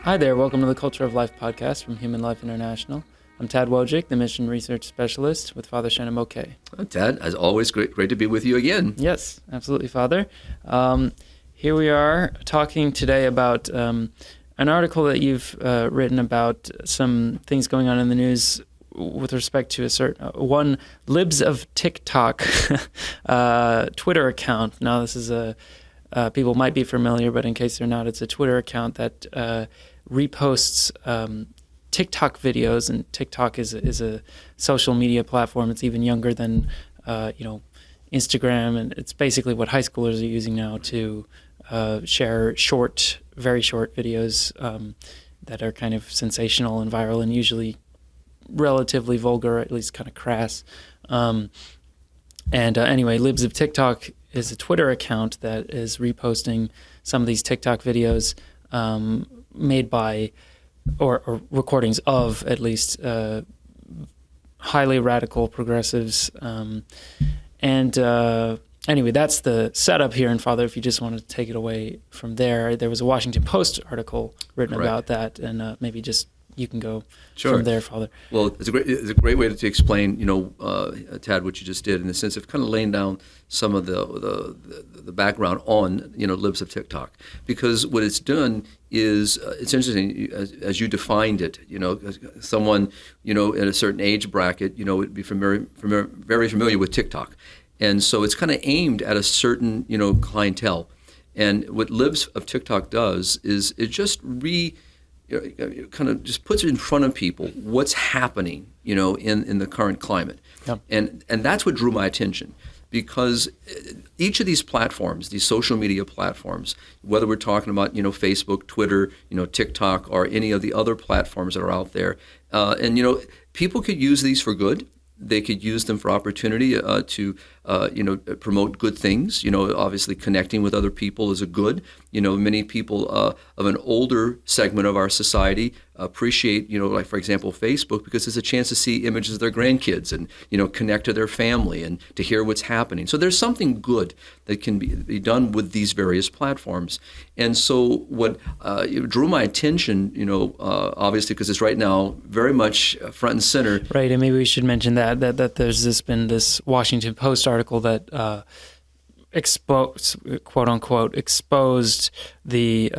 Hi there, welcome to the Culture of Life podcast from Human Life International. I'm Tad Wojcik, the Mission Research Specialist with Father Shannon Mokay. Tad, as always, great to be with you again. Yes, absolutely, Father. Here we are talking today about an article that you've written about some things going on in the news with respect to a certain one Libs of TikTok Twitter account. Now, this is people might be familiar, but in case they're not, it's a Twitter account that reposts TikTok videos, and TikTok is a social media platform. It's even younger than Instagram, and it's basically what high schoolers are using now to share very short videos that are kind of sensational and viral, and usually relatively vulgar, at least kind of crass. Anyway, Libs of TikTok is a Twitter account that is reposting some of these TikTok videos made by, or recordings of, at least, highly radical progressives. Anyway, that's the setup here. And Father, if you just want to take it away from there was a Washington Post article written about that, and maybe just you can go from there, Father. Well, it's a great way to explain, Tad, what you just did, in the sense of kind of laying down some of the background on, Libs of TikTok, because what it's done is it's interesting as you defined it. Someone in a certain age bracket, would be very familiar with TikTok, and so it's kind of aimed at a certain clientele. And what Libs of TikTok does is it just kind of just puts it in front of people what's happening, in the current climate. Yep. And that's what drew my attention, because each of these platforms, these social media platforms, whether we're talking about, Facebook, Twitter, TikTok, or any of the other platforms that are out there, people could use these for good. They could use them for opportunity to promote good things. Obviously connecting with other people is a good. Many people of an older segment of our society appreciate, like, for example, Facebook, because it's a chance to see images of their grandkids and, connect to their family and to hear what's happening. So there's something good that can be done with these various platforms. And so what drew my attention, obviously, because it's right now very much front and center. Right, and maybe we should mention that there's been this Washington Post article that exposed, quote unquote, exposed the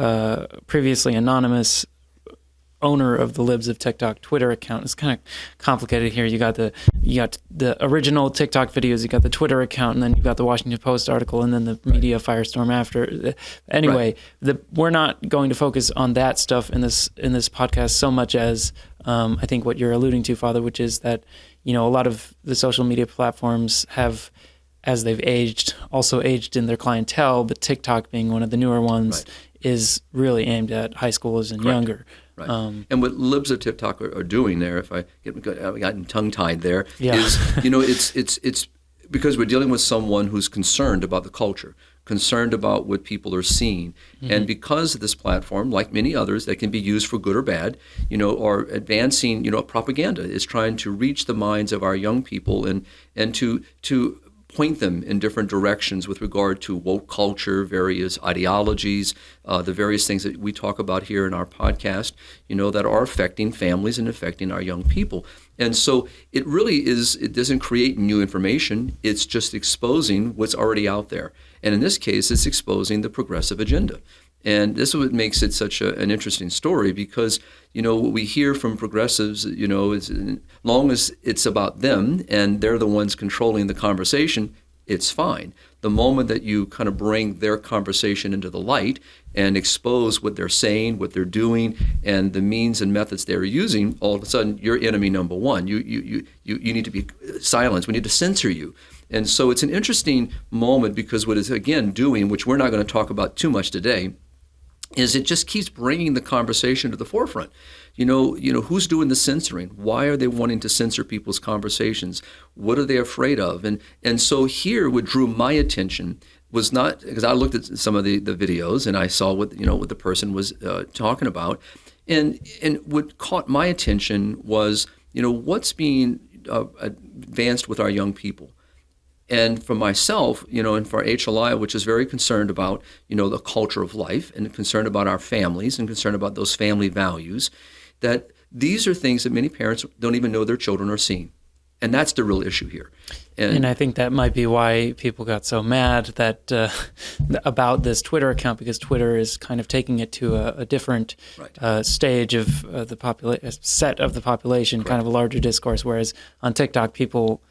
previously anonymous owner of the Libs of TikTok Twitter account. It's kind of complicated here. You got the original TikTok videos, you got the Twitter account, and then you got the Washington Post article, and then the media firestorm after. Anyway, we're not going to focus on that stuff in this podcast so much as I think what you're alluding to, Father, which is that a lot of the social media platforms have, as they've aged, also aged in their clientele, but TikTok being one of the newer ones is really aimed at high schoolers and younger. Right. And what Libs of TikTok are doing there, if I gotten tongue-tied there, is, it's because we're dealing with someone who's concerned about the culture, concerned about what people are seeing. Mm-hmm. And because of this platform, like many others that can be used for good or bad, or advancing, propaganda, is trying to reach the minds of our young people and to point them in different directions with regard to woke culture, various ideologies, the various things that we talk about here in our podcast, that are affecting families and affecting our young people. And so it doesn't create new information. It's just exposing what's already out there. And in this case, it's exposing the progressive agenda. And this is what makes it such an interesting story, because, what we hear from progressives, is as long as it's about them and they're the ones controlling the conversation, it's fine. The moment that you kind of bring their conversation into the light and expose what they're saying, what they're doing, and the means and methods they're using, all of a sudden you're enemy number one. You need to be silenced. We need to censor you. And so it's an interesting moment, because what it's, again, doing, which we're not going to talk about too much today, is it just keeps bringing the conversation to the forefront. Who's doing the censoring? Why are they wanting to censor people's conversations? What are they afraid of? And so here, what drew my attention was not, because I looked at some of the videos and I saw what the person was talking about, and what caught my attention was what's being advanced with our young people. And for myself, and for HLI, which is very concerned about, the culture of life and concerned about our families and concerned about those family values, that these are things that many parents don't even know their children are seeing. And that's the real issue here. And I think that might be why people got so mad that about this Twitter account, because Twitter is kind of taking it to a different stage of set of the population, kind of a larger discourse, whereas on TikTok, people...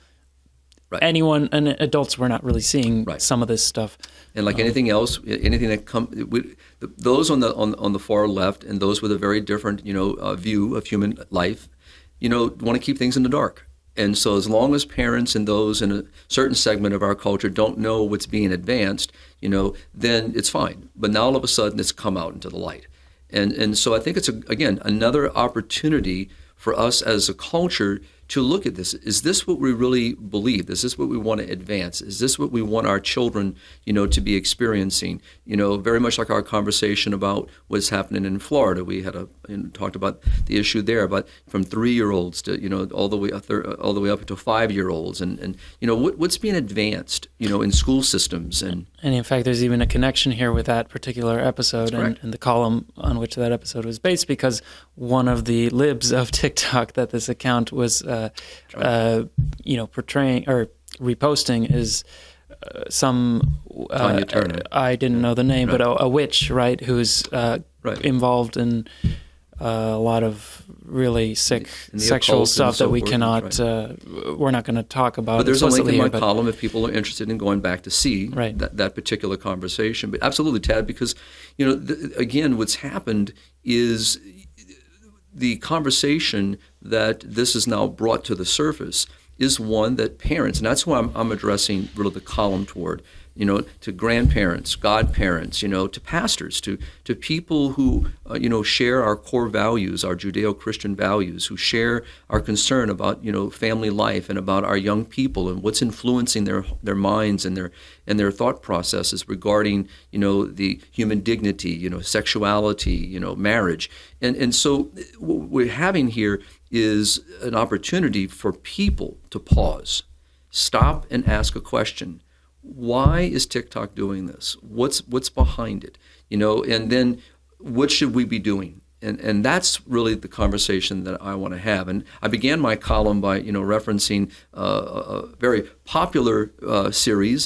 anyone and adults were not really seeing some of this stuff. And like anything else, anything that those on the far left and those with a very different view of human life, want to keep things in the dark. And so as long as parents and those in a certain segment of our culture don't know what's being advanced, then it's fine. But now all of a sudden it's come out into the light. And so I think it's again another opportunity for us as a culture to look at this. Is this what we really believe? Is this what we want to advance? Is this what we want our children, to be experiencing? Very much like our conversation about what's happening in Florida. We had talked about the issue there, but from 3-year-olds to all the way up to 5-year-olds, and what's being advanced, in school systems, and in fact, there's even a connection here with that particular episode and the column on which that episode was based, because one of the libs of TikTok that this account was portraying or reposting is some Tanya Turner. I didn't know the name, but a witch, right, who's involved in a lot of really sick sexual stuff that we cannot, we're not going to talk about. But there's a link in my column if people are interested in going back to see that particular conversation. But absolutely, Tad, because again, what's happened is the conversation that this is now brought to the surface is one that parents, and that's who I'm addressing really the column toward, to grandparents, godparents, to pastors, to people who, share our core values, our Judeo-Christian values, who share our concern about, family life and about our young people and what's influencing their minds and their thought processes regarding, the human dignity, sexuality, marriage. And so what we're having here is an opportunity for people to pause, stop and ask a question. Why is TikTok doing this? What's behind it? And then what should we be doing? And that's really the conversation that I want to have. And I began my column by, referencing a very popular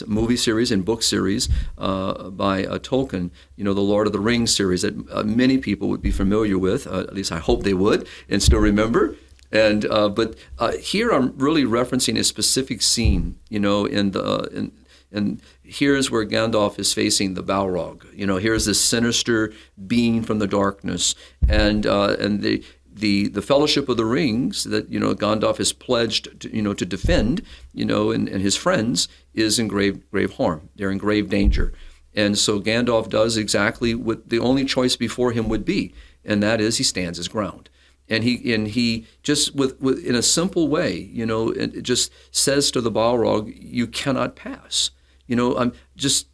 movie series and book series by Tolkien, the Lord of the Rings series that many people would be familiar with, at least I hope they would, and still remember. And but here I'm really referencing a specific scene, and here's where Gandalf is facing the Balrog. Here's this sinister being from the darkness, and the Fellowship of the Rings that Gandalf is pledged to defend, and his friends is in grave harm. They're in grave danger, and so Gandalf does exactly what the only choice before him would be, and that is he stands his ground. And he just with in a simple way, it just says to the Balrog, "You cannot pass. Just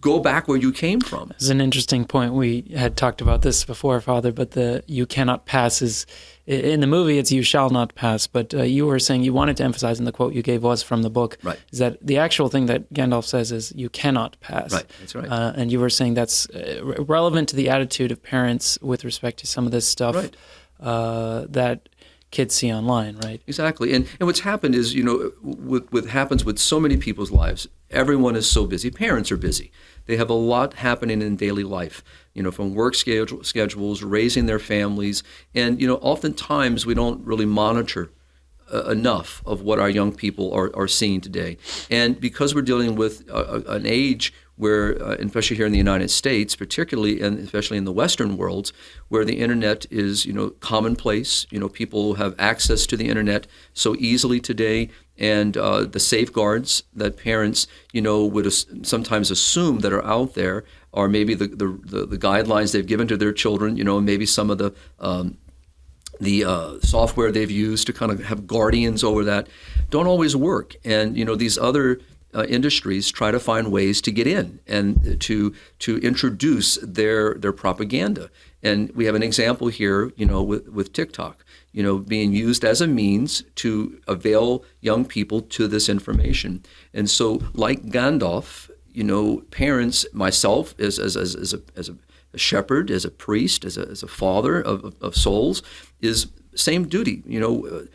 go back where you came from." It's an interesting point. We had talked about this before, Father, but the "you cannot pass" is in the movie. It's "you shall not pass." But you were saying you wanted to emphasize, and the quote you gave was from the book, is that the actual thing that Gandalf says is "you cannot pass." Right, that's right. And you were saying that's relevant to the attitude of parents with respect to some of this stuff. Right. That kids see online, right? Exactly. And what's happened is, what happens with so many people's lives, everyone is so busy. Parents are busy. They have a lot happening in daily life, from work schedules, raising their families. And, oftentimes we don't really monitor enough of what our young people are seeing today. And because we're dealing with an age where, especially here in the United States, particularly and especially in the Western worlds, where the internet is, commonplace. People have access to the internet so easily today, and the safeguards that parents, would sometimes assume that are out there are maybe the guidelines they've given to their children. Maybe some of the software they've used to kind of have guardians over that don't always work. And, these other industries try to find ways to get in and to introduce their propaganda. And we have an example here, with TikTok. being used as a means to avail young people to this information. And so, like Gandalf, parents, myself as a shepherd, as a priest, as a father of souls, is same duty.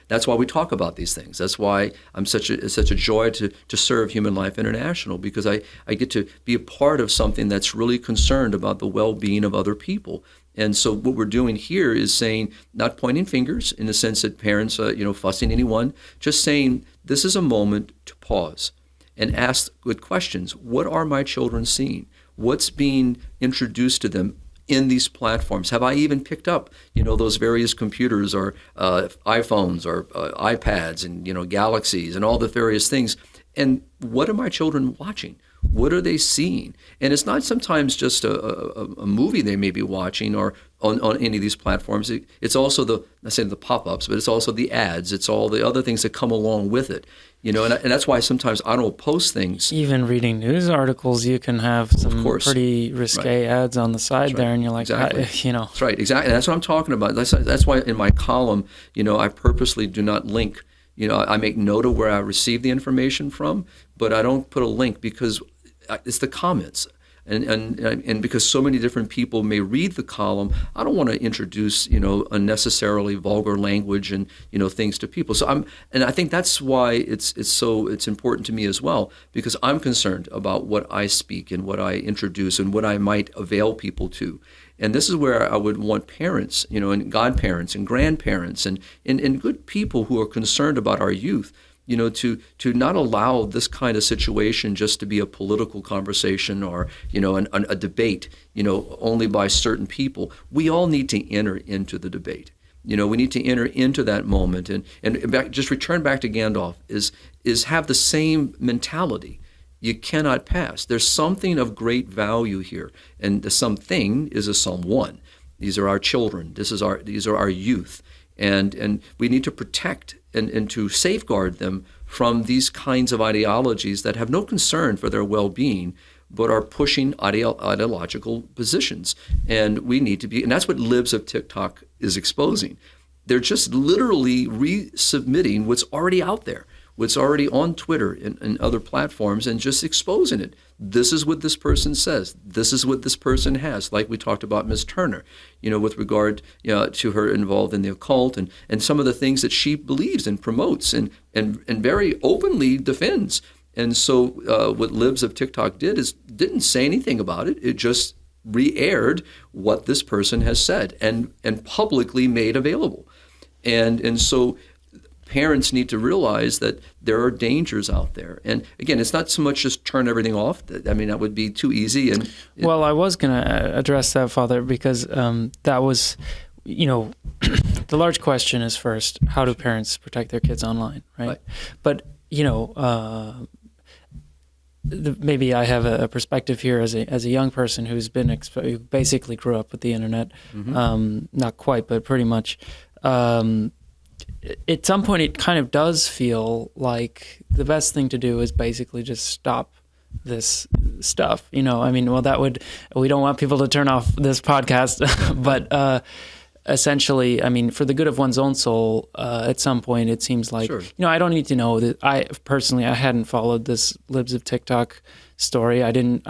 That's why we talk about these things. That's why it's such a joy to serve Human Life International, because I get to be a part of something that's really concerned about the well-being of other people. And so what we're doing here is saying, not pointing fingers in the sense that parents, fussing anyone, just saying this is a moment to pause and ask good questions. What are my children seeing? What's being introduced to them in these platforms? Have I even picked up, those various computers or iPhones or iPads and, Galaxies and all the various things? And what are my children watching? What are they seeing? And it's not sometimes just a movie they may be watching or on any of these platforms. It's also the pop-ups, but it's also the ads. It's all the other things that come along with it. And that's why sometimes I don't post things. Even reading news articles, you can have some pretty risque ads on the side there, and you're like, exactly. That's right, exactly. And that's what I'm talking about. That's why in my column, I purposely do not link. I make note of where I receive the information from, but I don't put a link because it's the comments. And because so many different people may read the column, I don't want to introduce, unnecessarily vulgar language and, things to people. So I think that's why it's important to me as well, because I'm concerned about what I speak and what I introduce and what I might avail people to. And this is where I would want parents, and godparents and grandparents and good people who are concerned about our youth, to not allow this kind of situation just to be a political conversation or, a debate, only by certain people. We all need to enter into the debate. We need to enter into that moment and just return back to Gandalf is have the same mentality. You cannot pass. There's something of great value here. And the something is a Psalm 1. These are our children. These are our youth. And we need to protect and to safeguard them from these kinds of ideologies that have no concern for their well-being, but are pushing ideological positions. And we need to be, and that's what Libs of TikTok is exposing. They're just literally resubmitting what's already out there, what's already on Twitter and other platforms, and just exposing it. This is what this person says. This is what this person has. Like we talked about Ms. Turner, with regard to her involved in the occult and some of the things that she believes and promotes and very openly defends. And so what Libs of TikTok did is didn't say anything about it. It just re-aired what this person has said and publicly made available. And so parents need to realize that there are dangers out there. And again, it's not so much just turn everything off. I mean, that would be too easy. Well, I was going to address that, Father, because that was, the large question is first, how do parents protect their kids online, right? But, maybe I have a perspective here as a young person who's been who basically grew up with the internet, not quite, but pretty much. At some point, it kind of does feel like the best thing to do is basically just stop this stuff. We don't want people to turn off this podcast, but essentially, for the good of one's own soul, at some point, it seems like, I don't need to know that. I hadn't followed this Libs of TikTok story. I know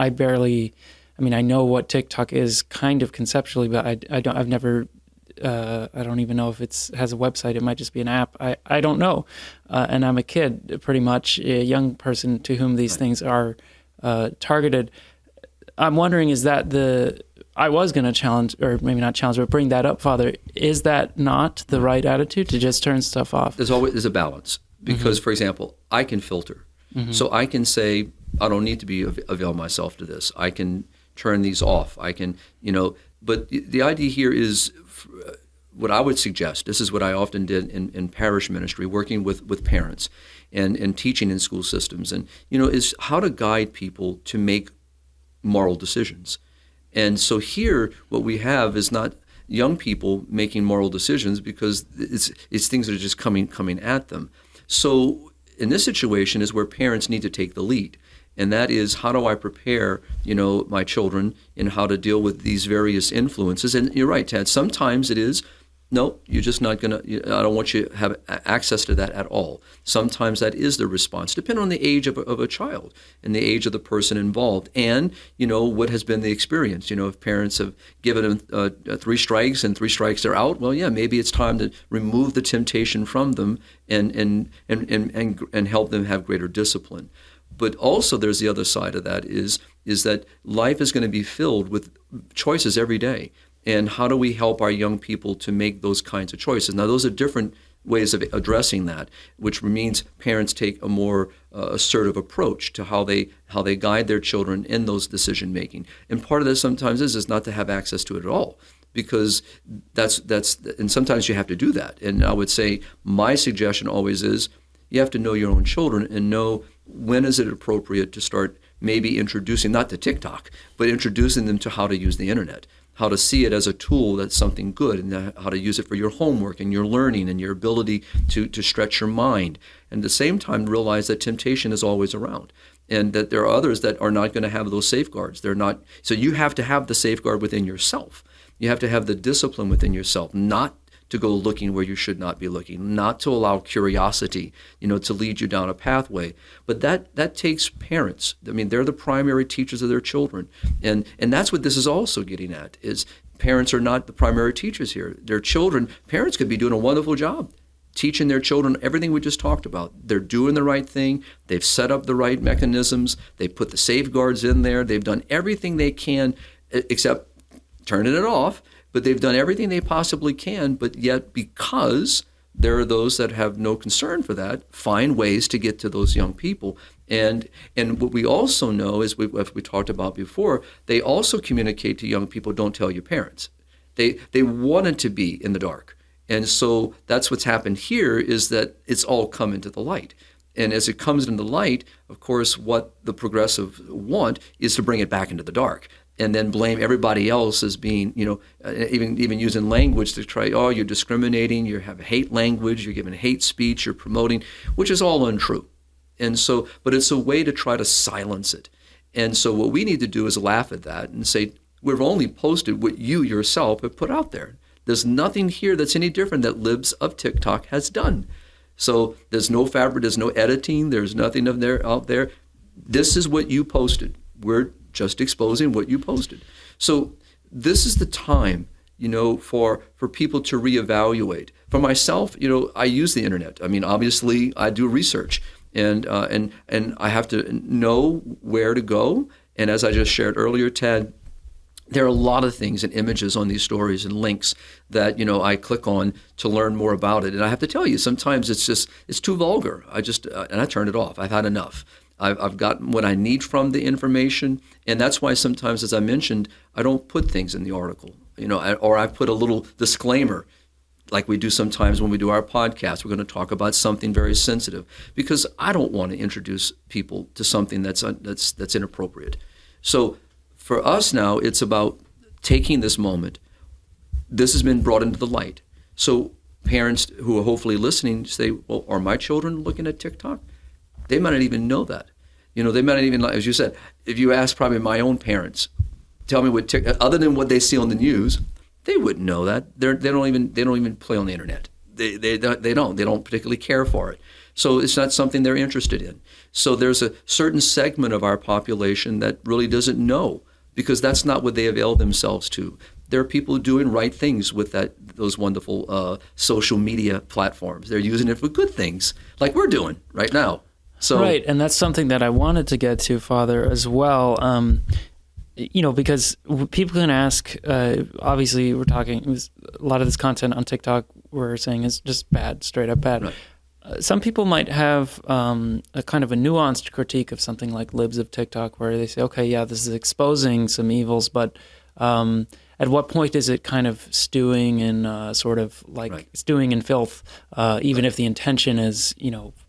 what TikTok is kind of conceptually, but I've never. I don't even know if it has a website. It might just be an app. I don't know. And I'm a kid, pretty much, a young person to whom these things are targeted. I'm wondering, is that I was going to challenge, or maybe not challenge, but bring that up, Father. Is that not the right attitude, to just turn stuff off? There's a balance. Because, for example, I can filter. So I can say, I don't need to avail myself to this. I can turn these off. I can, but the idea here is, what I would suggest, this is what I often did in parish ministry, working with parents and teaching in school systems, and is how to guide people to make moral decisions. And so here, what we have is not young people making moral decisions, because it's things that are just coming at them. So in this situation is where parents need to take the lead. And that is, how do I prepare, my children in how to deal with these various influences? And you're right, Tad, sometimes it is no, you're just not going to, I don't want you to have access to that at all. Sometimes that is the response, depending on the age of a child and the age of the person involved and, what has been the experience. If parents have given them 3 strikes and 3 strikes they're out, well, yeah, maybe it's time to remove the temptation from them and help them have greater discipline. But also there's the other side of that is that life is going to be filled with choices every day. And how do we help our young people to make those kinds of choices? Now, those are different ways of addressing that, which means parents take a more assertive approach to how they guide their children in those decision making. And part of this sometimes is not to have access to it at all, because that's and sometimes you have to do that. And I would say my suggestion always is you have to know your own children and know when is it appropriate to start maybe introducing, not to TikTok, but introducing them to how to use the internet. How to see it as a tool that's something good, and how to use it for your homework and your learning and your ability to stretch your mind. And at the same time, realize that temptation is always around, and that there are others that are not going to have those safeguards. They're not. So you have to have the safeguard within yourself. You have to have the discipline within yourself, not to go looking where you should not be looking, not to allow curiosity, to lead you down a pathway. But that takes parents. I mean, they're the primary teachers of their children. And that's what this is also getting at, is parents are not the primary teachers here. Their children, parents could be doing a wonderful job teaching their children everything we just talked about. They're doing the right thing. They've set up the right mechanisms. They put the safeguards in there. They've done everything they can, except turning it off. But they've done everything they possibly can, but yet because there are those that have no concern for that, find ways to get to those young people. And what we also know is, as we talked about before, they also communicate to young people, don't tell your parents. They wanted to be in the dark. And so that's what's happened here, is that it's all come into the light. And as it comes into the light, of course, what the progressive want is to bring it back into the dark. And then blame everybody else as being, even using language to try, you're discriminating, you have hate language, you're giving hate speech, you're promoting, which is all untrue. And so, but it's a way to try to silence it. And so what we need to do is laugh at that and say, we've only posted what you yourself have put out there. There's nothing here that's any different that Libs of TikTok has done. So there's no fabric, there's no editing, there's nothing out there. This is what you posted. We're just exposing what you posted. So this is the time, for people to reevaluate. For myself, I use the internet. I mean, obviously, I do research, and I have to know where to go. And as I just shared earlier, Ted, there are a lot of things and images on these stories and links that, I click on to learn more about it. And I have to tell you, sometimes it's too vulgar. And I turn it off. I've had enough. I've gotten what I need from the information, and that's why sometimes, as I mentioned, I don't put things in the article, or I put a little disclaimer, like we do sometimes when we do our podcast. We're going to talk about something very sensitive, because I don't want to introduce people to something that's inappropriate. So for us now, it's about taking this moment. This has been brought into the light. So parents who are hopefully listening say, well, are my children looking at TikTok? They might not even know that. They might not even, as you said, if you ask probably my own parents, tell me what TikTok, other than what they see on the news, they wouldn't know that. They don't even play on the internet. They don't particularly care for it. So it's not something they're interested in. So there's a certain segment of our population that really doesn't know, because that's not what they avail themselves to. There are people doing right things with those wonderful social media platforms. They're using it for good things, like we're doing right now. So, right, and that's something that I wanted to get to, Father, as well. Because people can ask. Obviously, we're talking. A lot of this content on TikTok we're saying is just bad, straight up bad. Right. Some people might have a kind of a nuanced critique of something like Libs of TikTok, where they say, "Okay, yeah, this is exposing some evils, but." At what point is it kind of stewing in sort of like right. stewing in filth, even if the intention is,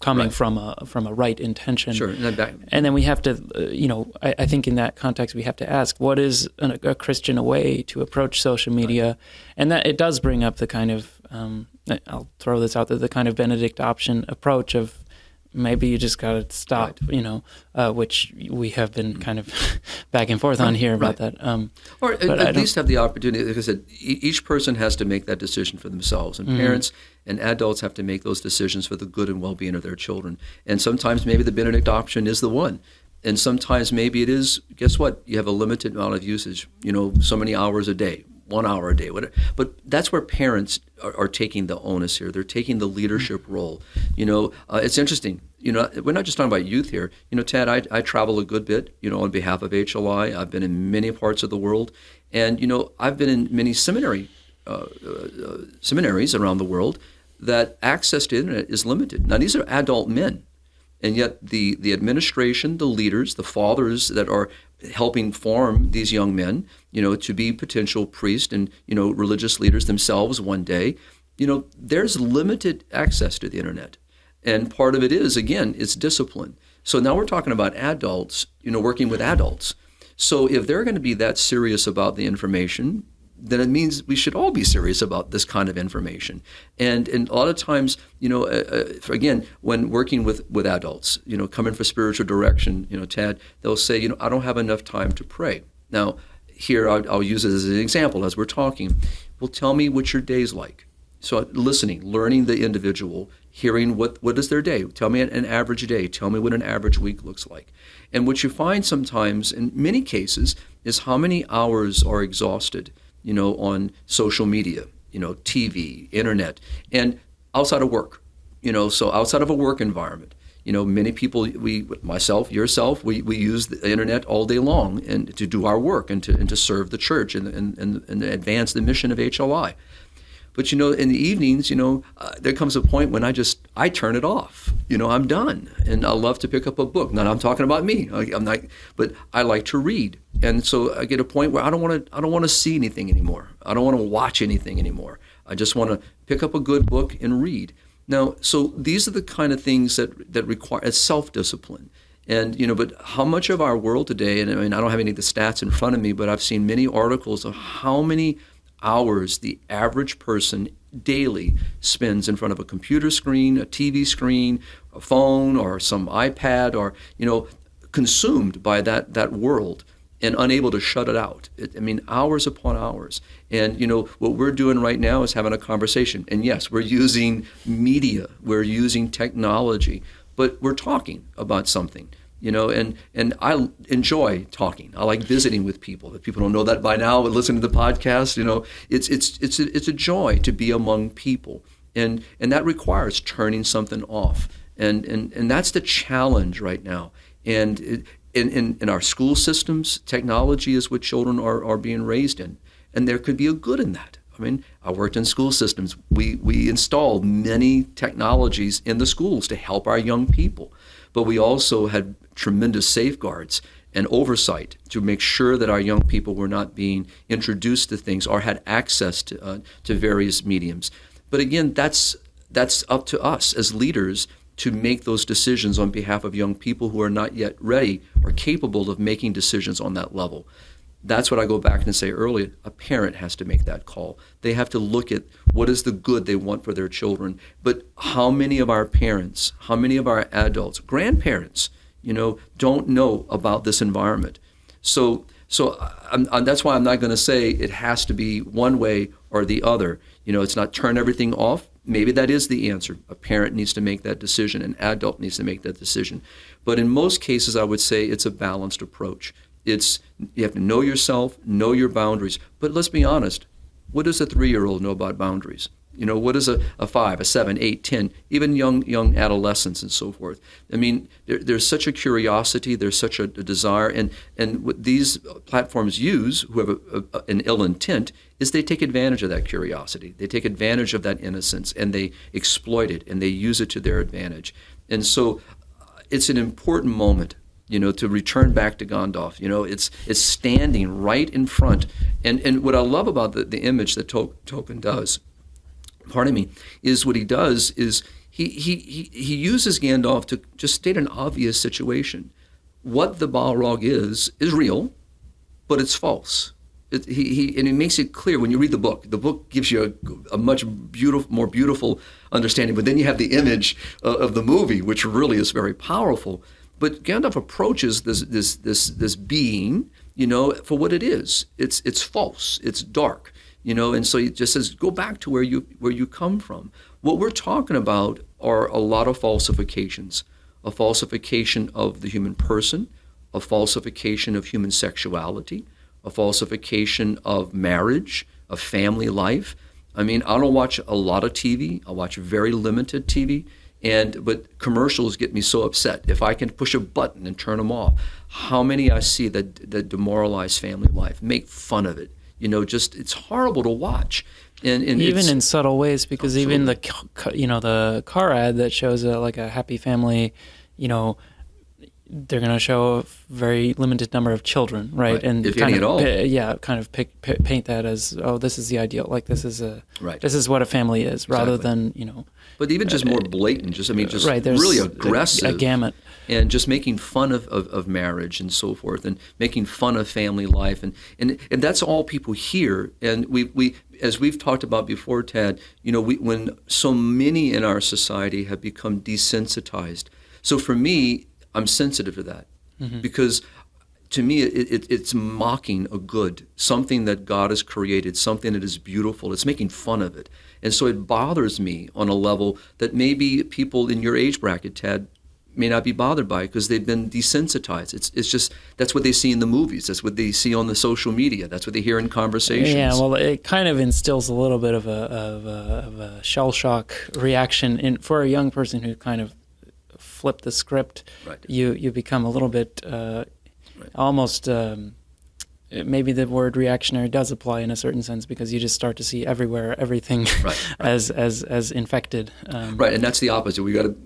coming right. from a right intention? Sure. And then we have to, I think in that context we have to ask, what is a Christian way to approach social media? Right. And that it does bring up the kind of, I'll throw this out there, the kind of Benedict option approach of maybe you just got to stop, which we have been kind of back and forth on here about that. Or at least have the opportunity, like I said, each person has to make that decision for themselves, and parents and adults have to make those decisions for the good and well-being of their children. And sometimes maybe the Benedict option is the one. And sometimes maybe it is, guess what? You have a limited amount of usage, so many hours a day, 1 hour a day, whatever. But that's where parents are taking the onus here. They're taking the leadership role. It's interesting. We're not just talking about youth here. Tad, I travel a good bit, on behalf of HLI. I've been in many parts of the world. And, I've been in many seminaries around the world that access to internet is limited. Now, these are adult men. And yet the administration, the leaders, the fathers that are helping form these young men, to be potential priests and, religious leaders themselves one day, there's limited access to the internet. And part of it is, again, it's discipline. So now we're talking about adults, working with adults. So if they're going to be that serious about the information, then it means we should all be serious about this kind of information. And a lot of times, again, when working with adults, coming for spiritual direction, Tad, they'll say, I don't have enough time to pray. Now, here I'll use it as an example as we're talking. Well, tell me what your day's like. So listening, learning the individual, hearing what is their day. Tell me an average day. Tell me what an average week looks like. And what you find sometimes, in many cases, is how many hours are exhausted on social media, TV, internet, and outside of work, so outside of a work environment, many people, myself, yourself, we use the internet all day long and to do our work and to serve the church and advance the mission of HLI. But, in the evenings, there comes a point when I turn it off. I'm done. And I love to pick up a book. Now, I'm talking about me. I'm not, but I like to read. And so I get a point where I don't want to see anything anymore. I don't want to watch anything anymore. I just want to pick up a good book and read. Now, so these are the kind of things that require self-discipline. And, but how much of our world today, and I don't have any of the stats in front of me, but I've seen many articles of how many hours the average person daily spends in front of a computer screen, a TV screen, a phone, or some iPad, or, consumed by that world and unable to shut it out. Hours upon hours. And, what we're doing right now is having a conversation. And yes, we're using media, we're using technology, but we're talking about something. And I enjoy talking. I like visiting with people. If people don't know that by now, but listening to the podcast, it's a joy to be among people, and that requires turning something off, and that's the challenge right now. And in our school systems, technology is what children are being raised in, and there could be a good in that. I worked in school systems. We installed many technologies in the schools to help our young people. But we also had tremendous safeguards and oversight to make sure that our young people were not being introduced to things or had access to various mediums. But again, that's up to us as leaders to make those decisions on behalf of young people who are not yet ready or capable of making decisions on that level. That's what I go back and say earlier. A parent has to make that call. They have to look at what is the good they want for their children. But how many of our parents, how many of our adults, grandparents, don't know about this environment? So that's why I'm not going to say it has to be one way or the other. It's not turn everything off. Maybe that is the answer. A parent needs to make that decision. An adult needs to make that decision. But in most cases, I would say it's a balanced approach. You have to know yourself, know your boundaries. But let's be honest, what does a 3-year-old know about boundaries? What does a 5, a 7, 8, 10, even young adolescents and so forth? There's such a curiosity, there's such a desire, and what these platforms use, who have an ill intent, is they take advantage of that curiosity. They take advantage of that innocence, and they exploit it, and they use it to their advantage. And so it's an important moment, to return back to Gandalf. It's standing right in front. And what I love about the image that Tolkien does, is what he does is he uses Gandalf to just state an obvious situation. What the Balrog is real, but it's false. He makes it clear when you read the book. The book gives you a much more beautiful understanding, but then you have the image of the movie, which really is very powerful. But Gandalf approaches this being, for what it is. It's false. It's dark, and so he just says, go back to where you come from. What we're talking about are a lot of falsifications. A falsification of the human person, a falsification of human sexuality, a falsification of marriage, of family life. I mean, I don't watch a lot of TV. I watch very limited TV, but commercials get me so upset. If I can push a button and turn them off, how many I see that demoralize family life, make fun of it. It's horrible to watch. And even in subtle ways, because absolutely. even the car ad that shows a happy family, they're going to show a very limited number of children, right? And if any at all. Kind of paint that as, this is the ideal. Like this is this is what a family is, rather than But even just more blatant, just right, really aggressive, a gamut, and just making fun of marriage and so forth, and making fun of family life, and that's all people hear. And we as we've talked about before, Tad, when so many in our society have become desensitized. So for me, I'm sensitive to that, because to me it's mocking a good, something that God has created, something that is beautiful. It's making fun of it. And so it bothers me on a level that maybe people in your age bracket, Tad, may not be bothered by, because they've been desensitized. It's just, that's what they see in the movies. That's what they see on the social media. That's what they hear in conversations. Yeah, well, it kind of instills a little bit of a shell shock reaction for a young person who kind of flipped the script. Right. You become a little bit almost. Maybe the word reactionary does apply in a certain sense, because you just start to see everything right. as infected. Right, and that's the opposite. We don't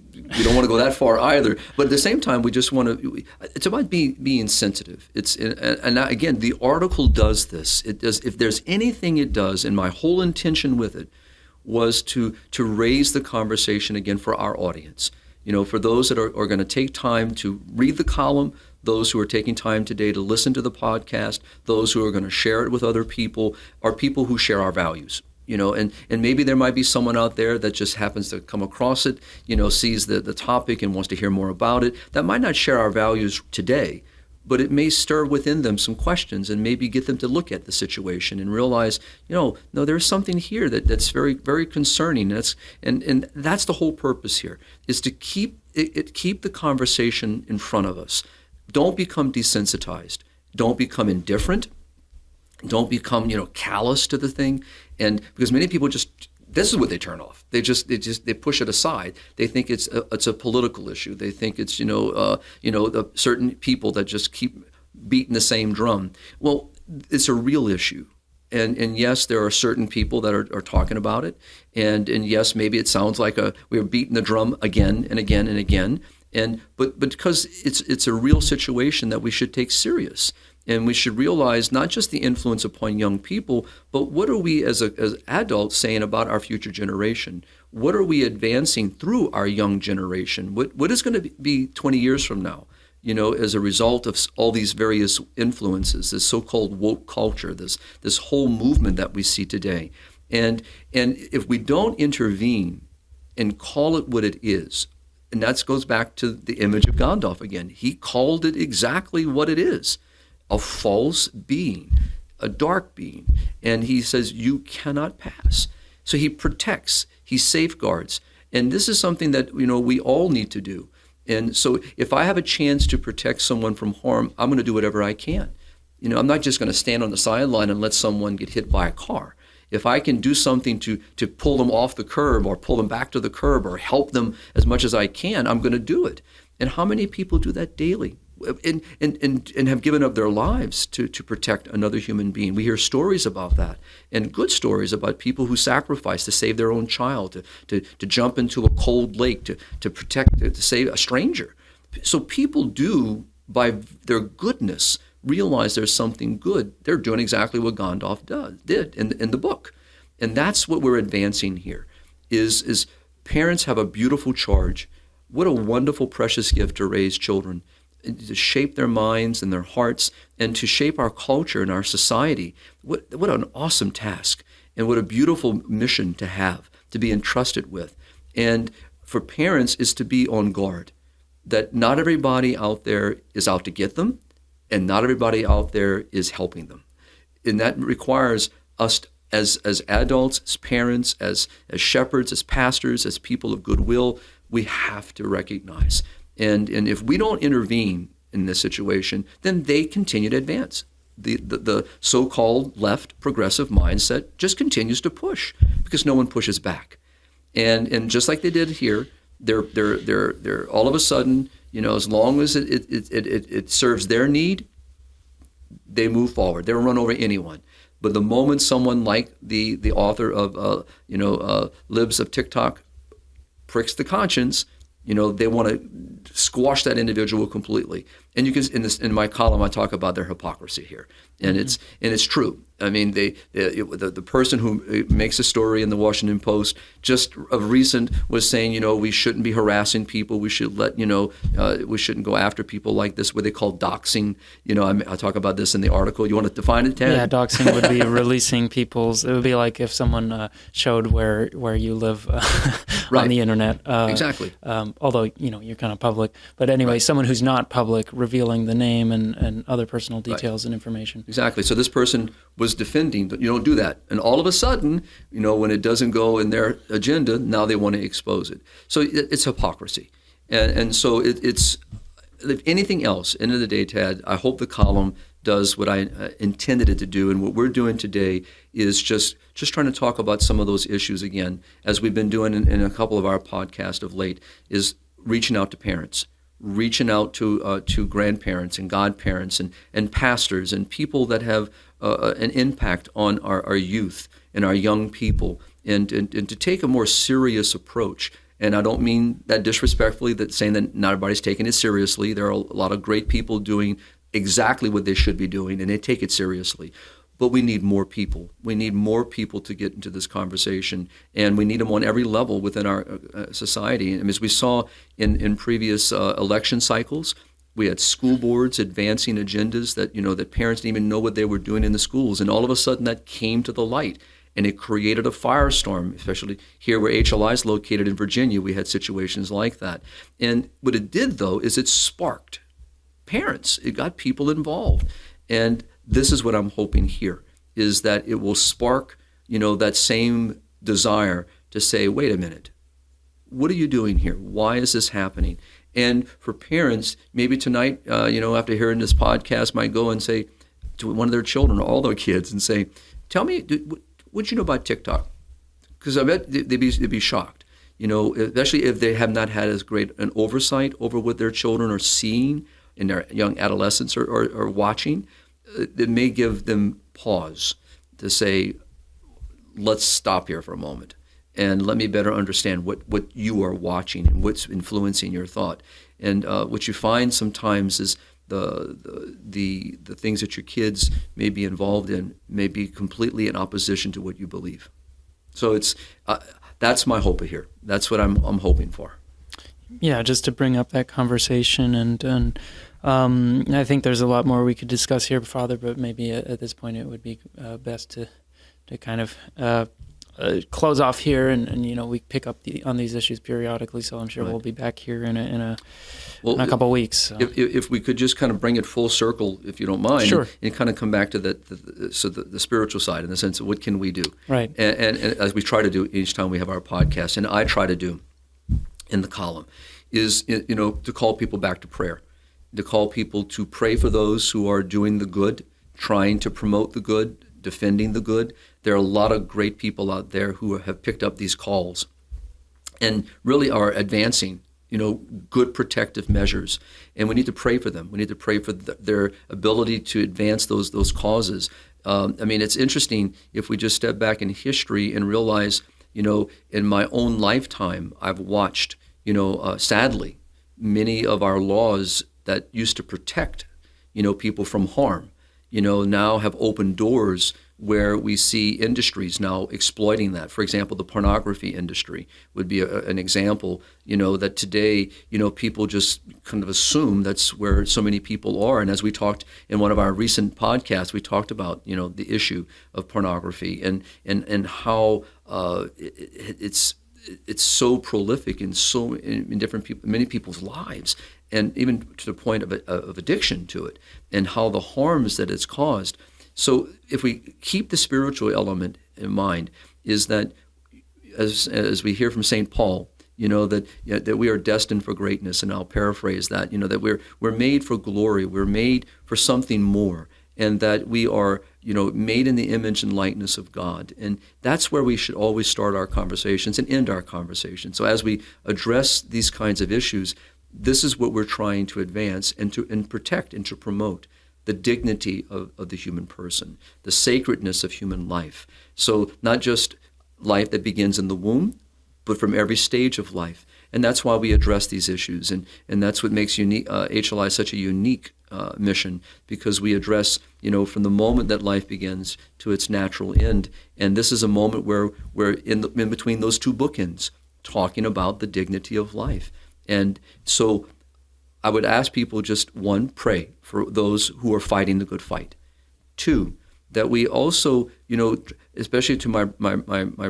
want to go that far either. But at the same time, we just want to. It's about being sensitive. And again, the article does this. It does. If there's anything it does, and my whole intention with it was to raise the conversation again for our audience. For those that are going to take time to read the column, those who are taking time today to listen to the podcast, those who are going to share it with other people, are people who share our values. And maybe there might be someone out there that just happens to come across it, sees the topic and wants to hear more about it, that might not share our values today, but it may stir within them some questions and maybe get them to look at the situation and realize, no, there's something here that's very, very concerning. And that's the whole purpose here, is to keep the conversation in front of us. Don't become desensitized. Don't become indifferent. Don't become, callous to the thing. And because many people this is what they turn off. They push it aside. They think it's a political issue. They think it's the certain people that just keep beating the same drum. Well, it's a real issue. And yes, there are certain people that are talking about it. And yes, maybe it sounds like we're beating the drum again and again and again. But because it's a real situation that we should take serious. And we should realize not just the influence upon young people, but what are we as adults saying about our future generation? What are we advancing through our young generation? What is going to be 20 years from now, as a result of all these various influences, this so-called woke culture, this whole movement that we see today? And if we don't intervene and call it what it is, and that goes back to the image of Gandalf again. He called it exactly what it is. A false being, a dark being. And he says, you cannot pass. So he protects, he safeguards. And this is something that, we all need to do. And so if I have a chance to protect someone from harm, I'm going to do whatever I can. I'm not just going to stand on the sideline and let someone get hit by a car. If I can do something to pull them off the curb or pull them back to the curb or help them as much as I can, I'm going to do it. And how many people do that daily? And have given up their lives to protect another human being. We hear stories about that, and good stories about people who sacrifice to save their own child, to jump into a cold lake, to protect, to save a stranger. So people do, by their goodness, realize there's something good. They're doing exactly what Gandalf did in the book. And that's what we're advancing here, is parents have a beautiful charge. What a wonderful, precious gift to raise children. to shape their minds and their hearts, and to shape our culture and our society. What an awesome task, and what a beautiful mission to have, to be entrusted with. And for parents is to be on guard, that not everybody out there is out to get them, and not everybody out there is helping them. And that requires us as adults, as parents, as shepherds, as pastors, as people of goodwill, we have to recognize. And if we don't intervene in this situation, then they continue to advance. The so-called left progressive mindset just continues to push because no one pushes back. And just like they did here, they're all of a sudden, as long as it serves their need, they move forward. They'll run over anyone. But the moment someone like the author of Libs of TikTok pricks the conscience, they want to squash that individual completely. And you can in my column I talk about their hypocrisy here, and it's true. I mean, the person who makes a story in the Washington Post just of recent was saying, we shouldn't be harassing people. We should we shouldn't go after people like this, what they call doxing. I talk about this in the article. You want to define it, Ted? Yeah, doxing would be releasing people's. It would be like if someone showed where you live right. on the internet. Exactly. Although you're kind of public, but anyway, right. Someone who's not public revealing the name and other personal details right. and information. Exactly. So this person was defending, you don't do that. And all of a sudden, when it doesn't go in their agenda, now they want to expose it. So it's hypocrisy. And so it's, if anything else, end of the day, Tad, I hope the column does what I intended it to do. And what we're doing today is just trying to talk about some of those issues again, as we've been doing in a couple of our podcasts of late, is reaching out to parents, reaching out to grandparents and godparents and pastors and people that have an impact on our youth and our young people, and to take a more serious approach. And I don't mean that disrespectfully, that saying that not everybody's taking it seriously. There are a lot of great people doing exactly what they should be doing, and they take it seriously. But we need more people. We need more people to get into this conversation, and we need them on every level within our society. And as we saw in previous election cycles, we had school boards advancing agendas that that parents didn't even know what they were doing in the schools, and all of a sudden that came to the light, and it created a firestorm. Especially here where HLI is located in Virginia, we had situations like that. And what it did, though, is it sparked parents. It got people involved, and this is what I'm hoping here, is that it will spark, that same desire to say, wait a minute, what are you doing here? Why is this happening? And for parents, maybe tonight, after hearing this podcast, might go and say to one of their children or all their kids and say, tell me, what you know about TikTok? Because I bet they'd be shocked, especially if they have not had as great an oversight over what their children are seeing in their young adolescents or watching. It may give them pause to say, let's stop here for a moment and let me better understand what you are watching and what's influencing your thought. And what you find sometimes is the things that your kids may be involved in may be completely in opposition to what you believe. So it's that's my hope here. That's what I'm hoping for. Yeah, just to bring up that conversation, and I think there's a lot more we could discuss here, Father, but maybe at this point it would be best to kind of close off here, and we pick up on these issues periodically. So I'm sure right. We'll be back here in a couple of weeks. So. If we could just kind of bring it full circle, if you don't mind, sure. and kind of come back to the spiritual side in the sense of what can we do, right? And as we try to do each time we have our podcast, and I try to do in the column, is to call people back to prayer, to call people to pray for those who are doing the good, trying to promote the good, defending the good. There are a lot of great people out there who have picked up these calls and really are advancing, good protective measures. And we need to pray for them. We need to pray for their ability to advance those causes. It's interesting if we just step back in history and realize, in my own lifetime, I've watched, sadly, many of our laws that used to protect, people from harm, now have opened doors where we see industries now exploiting that. For example, the pornography industry would be an example, that today, people just kind of assume that's where so many people are. And as we talked in one of our recent podcasts, we talked about, the issue of pornography and how it's so prolific in different people, many people's lives, and even to the point of addiction to it, and how the harms that it's caused. So if we keep the spiritual element in mind, is that as we hear from St. Paul, that we are destined for greatness, and I'll paraphrase that, that we're made for glory, we're made for something more, and that we are, made in the image and likeness of God. And that's where we should always start our conversations and end our conversations. So as we address these kinds of issues, this is what we're trying to advance and protect and to promote: the dignity of the human person, the sacredness of human life. So not just life that begins in the womb, but from every stage of life. And that's why we address these issues. And that's what makes HLI such a unique mission, because we address, from the moment that life begins to its natural end. And this is a moment where we're in between those two bookends, talking about the dignity of life. And so I would ask people just, one, pray for those who are fighting the good fight. Two, that we also, especially to my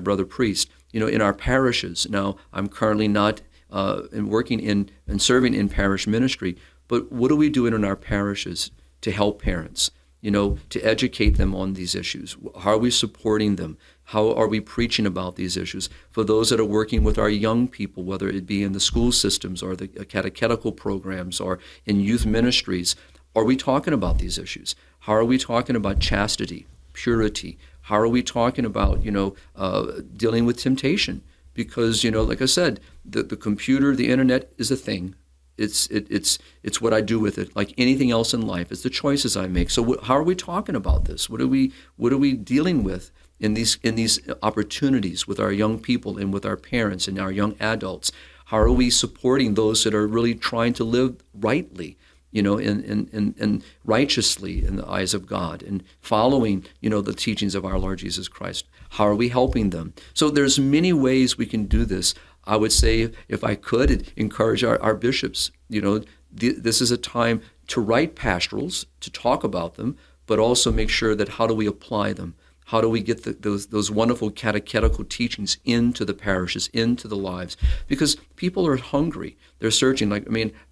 brother priest, in our parishes. Now, I'm currently not working in and serving in parish ministry, but what are we doing in our parishes to help parents, to educate them on these issues? How are we supporting them? How are we preaching about these issues? For those that are working with our young people, whether it be in the school systems or the catechetical programs or in youth ministries, are we talking about these issues? How are we talking about chastity, purity? How are we talking about, dealing with temptation? Because, like I said, the computer, the internet is a thing. It's what I do with it. Like anything else in life, it's the choices I make. So how are we talking about this? What are we dealing with in these opportunities with our young people and with our parents and our young adults? How are we supporting those that are really trying to live rightly, and righteously in the eyes of God, and following, the teachings of our Lord Jesus Christ? How are we helping them? So there's many ways we can do this. I would say, if I could, encourage our bishops. This is a time to write pastorals, to talk about them, but also make sure that how do we apply them? How do we get those wonderful catechetical teachings into the parishes, into the lives? Because people are hungry. They're searching.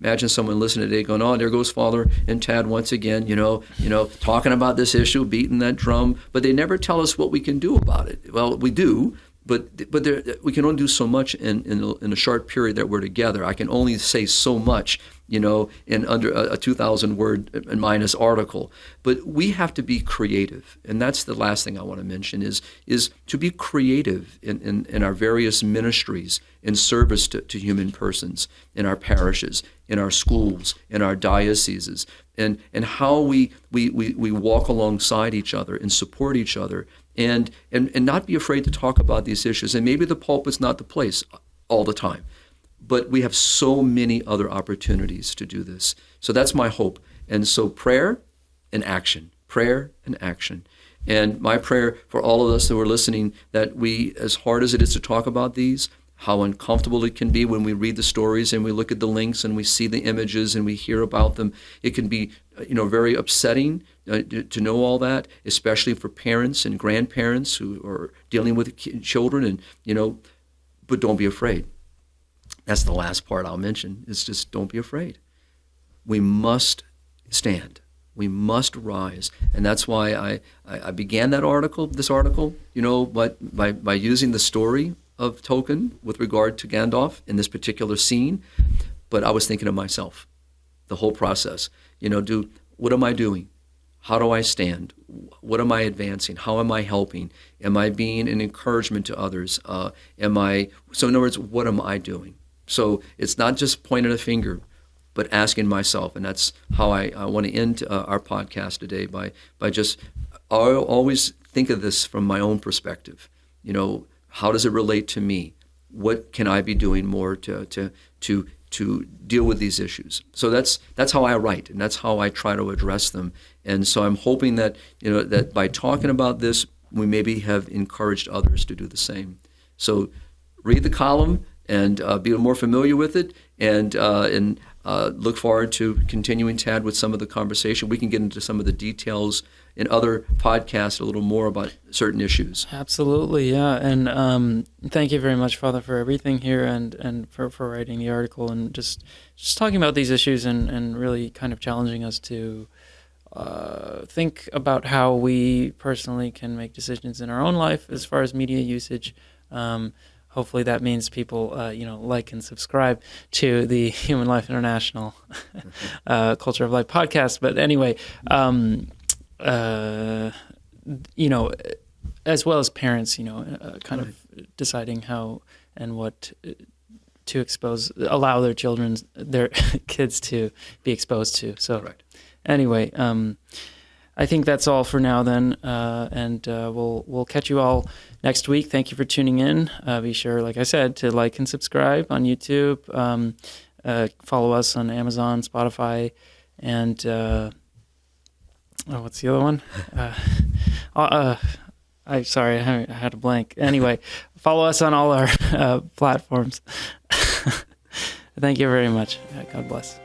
Imagine someone listening today going, "Oh, there goes Father and Tad once again, talking about this issue, beating that drum." But they never tell us what we can do about it. Well, we do. But we can only do so much in a short period that we're together. I can only say so much, in under a 2,000 word and minus article. But we have to be creative, and that's the last thing I want to mention is to be creative in our various ministries in service to human persons, in our parishes, in our schools, in our dioceses, and how we walk alongside each other and support each other. And not be afraid to talk about these issues. And maybe the pulpit's not the place all the time, but we have so many other opportunities to do this. So that's my hope. And so prayer and action. And my prayer for all of us that were listening, that we, as hard as it is to talk about these, how uncomfortable it can be when we read the stories and we look at the links and we see the images and we hear about them. It can be, very upsetting to know all that, especially for parents and grandparents who are dealing with children. And, but don't be afraid. That's the last part I'll mention, is just don't be afraid. We must stand. We must rise. And that's why I began this article, but by using the story of Tolkien with regard to Gandalf in this particular scene. But I was thinking of myself, the whole process. What am I doing? How do I stand? What am I advancing? How am I helping? Am I being an encouragement to others? So in other words, what am I doing? So it's not just pointing a finger, but asking myself. And that's how I want to end our podcast today, by just, I always think of this from my own perspective. How does it relate to me? What can I be doing more to to deal with these issues. So that's how I write, and that's how I try to address them. And so I'm hoping that that by talking about this, we maybe have encouraged others to do the same. So read the column and be more familiar with it, and look forward to continuing, Tad, with some of the conversation. We can get into some of the details in other podcasts a little more about certain issues. Absolutely, yeah. And thank you very much, Father, for everything here and for writing the article and just talking about these issues and really kind of challenging us to think about how we personally can make decisions in our own life as far as media usage. Hopefully that means people, like and subscribe to the Human Life International Culture of Life podcast. But anyway, as well as parents, kind of deciding how and what to allow their kids to be exposed to. So Correct. Anyway, I think that's all for now then, and we'll catch you all next week. Thank you for tuning in. Be sure, like I said, to like and subscribe on YouTube. Follow us on Amazon, Spotify, and what's the other one? I had a blank. Anyway, follow us on all our platforms. Thank you very much. God bless.